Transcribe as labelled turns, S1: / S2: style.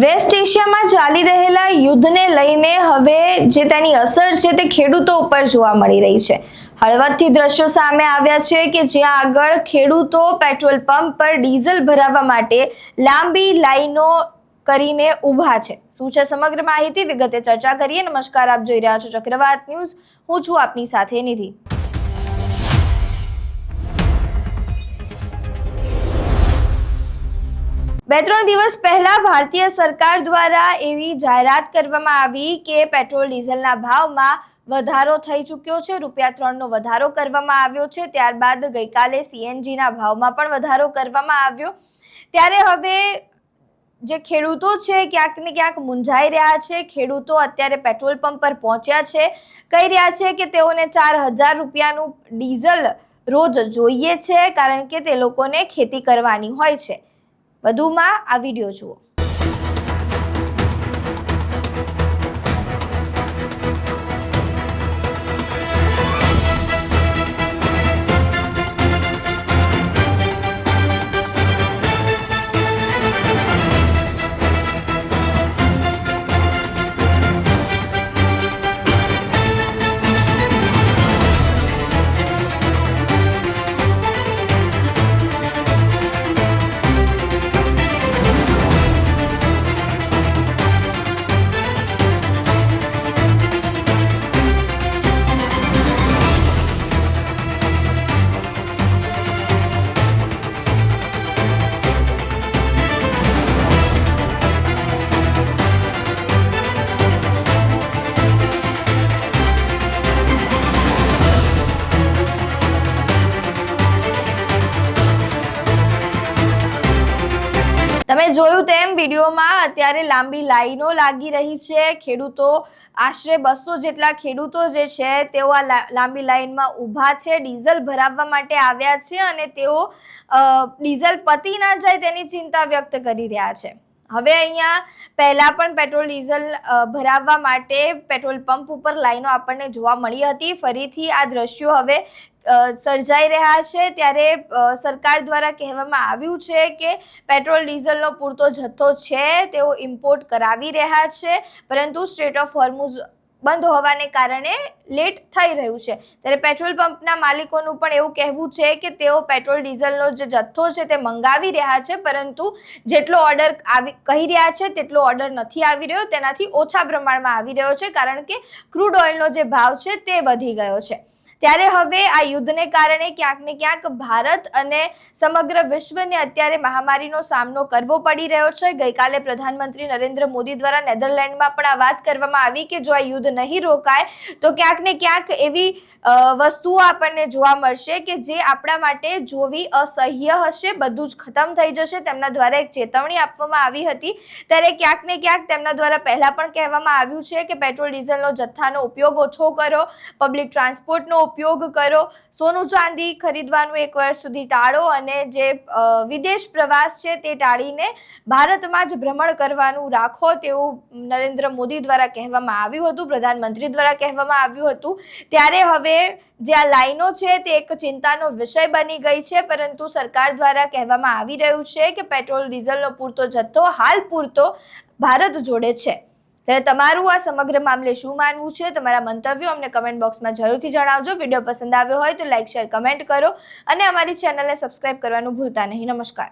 S1: Waste એશિયામાં ચાલી રહેલા યુદ્ધને લઈને હવે જે તેની અસર છે તે ખેડૂતો ઉપર જોવા મળી રહી છે। હળવદથી દ્રશ્યો સામે આવ્યા છે કે જ્યાં આગળ ખેડૂતો પેટ્રોલ પંપ પર ડીઝલ ભરાવવા માટે લાંબી લાઈનો કરીને ઊભા છે। શું છે સમગ્ર માહિતી, વિગતે ચર્ચા કરીએ। નમસ્કાર, આપ જોઈ રહ્યા છો ચક્રવાત ન્યૂઝ। હું છું આપની સાથે નિધિ। બે ત્રણ દિવસ પહેલા ભારતીય સરકાર દ્વારા એવી જાહેરાત કરવામાં આવી કે પેટ્રોલ ડીઝલના ભાવમાં વધારો થઈ ચૂક્યો છે। ₹3નો વધારો કરવામાં આવ્યો છે। ત્યારબાદ ગઈકાલે સીએનજીના ભાવમાં પણ વધારો કરવામાં આવ્યો। ત્યારે હવે જે ખેડૂતો છે ક્યાંક ને ક્યાંક મૂંઝાઈ રહ્યા છે। ખેડૂતો અત્યારે પેટ્રોલ પંપ પર પહોંચ્યા છે, કહી રહ્યા છે કે તેઓને ₹4000નું ડીઝલ રોજ જોઈએ છે, કારણ કે તે લોકોને ખેતી કરવાની હોય છે। વધુમાં આ વિડીયો જુઓ। તમે જોયું તેમ વિડીયોમાં અત્યારે લાંબી લાઈનો લાગી રહી છે। ખેડૂતો આશરે 200 જેટલા ખેડૂતો જે છે તેઓ આ લાંબી લાઈનમાં ઊભા છે, ડીઝલ ભરાવવા માટે આવ્યા છે અને તેઓ ડીઝલ પતી ના જાય તેની ચિંતા વ્યક્ત કરી રહ્યા છે। હવે અહીંયા પહેલા પણ પેટ્રોલ ડીઝલ ભરાવવા માટે પેટ્રોલ પંપ ઉપર લાઈનો આપણને જોવા મળી હતી। ફરીથી આ દ્રશ્યો હવે સર્જાઈ રહ્યા છે। ત્યારે સરકાર દ્વારા કહેવામાં આવ્યું છે કે પેટ્રોલ ડીઝલનો પૂરતો જથ્થો છે, તેઓ ઇમ્પોર્ટ કરાવી રહ્યા છે, પરંતુ સ્ટ્રેટ ઓફ હોર્મુઝ બંધ હોવાને કારણે લેટ થઈ રહ્યું છે। ત્યારે પેટ્રોલ પંપના માલિકોનું પણ એવું કહેવું છે કે તેઓ પેટ્રોલ ડીઝલનો જે જથ્થો છે તે મંગાવી રહ્યા છે, પરંતુ જેટલો ઓર્ડર કહી રહ્યા છે તેટલો ઓર્ડર નથી આવી રહ્યો, તેનાથી ઓછા પ્રમાણમાં આવી રહ્યો છે, કારણ કે ક્રૂડ ઓઇલનો જે ભાવ છે તે વધી ગયો છે। ત્યારે હવે આ યુદ્ધને કારણે ક્યાંક ને ક્યાંક ભારત અને સમગ્ર વિશ્વને અત્યારે મહામારીનો સામનો કરવો પડી રહ્યો છે। ગઈકાલે પ્રધાનમંત્રી નરેન્દ્ર મોદી દ્વારા નેધરલેન્ડમાં પણ આ વાત કરવામાં આવી કે જો આ યુદ્ધ નહીં રોકાય તો ક્યાંક ને ક્યાંક એવી વસ્તુઓ આપણને જોવા મળશે કે જે આપણા માટે જોવી અસહ્ય હશે, બધું જ ખતમ થઈ જશે। તેમના દ્વારા એક ચેતવણી આપવામાં આવી હતી। ત્યારે ક્યાંક ને ક્યાંક તેમના દ્વારા પહેલા પણ કહેવામાં આવ્યું છે કે પેટ્રોલ ડીઝલનો જથ્થાનો ઉપયોગ ઓછો કરો, પબ્લિક ટ્રાન્સપોર્ટનો ઉપયોગ કરો, સોનું ચાંદી ખરીદવાનું 1 વર્ષ સુધી ટાળો અને જે વિદેશ પ્રવાસ છે તે ટાળીને ભારતમાં જ ભ્રમણ કરવાનું રાખો, તેવું નરેન્દ્ર મોદી દ્વારા કહેવામાં આવ્યું હતું, પ્રધાનમંત્રી દ્વારા કહેવામાં આવ્યું હતું। ત્યારે હવે જે આ લાઈનો છે તે એક ચિંતાનો વિષય બની ગઈ છે, પરંતુ સરકાર દ્વારા કહેવામાં આવી રહ્યું છે કે પેટ્રોલ ડીઝલનો પૂરતો જથ્થો હાલ પૂરતો ભારત જોડે છે। ત્યારે તમારું આ સમગ્ર મામલે શું માનવું છે? તમારા મંતવ્યો અમને કમેન્ટ બોક્સમાં જરૂરથી જણાવજો। વિડીયો પસંદ આવ્યો હોય તો લાઈક, શેર, કમેન્ટ કરો અને અમારી ચેનલને સબસ્ક્રાઇબ કરવાનું ભૂલતા નહીં। નમસ્કાર।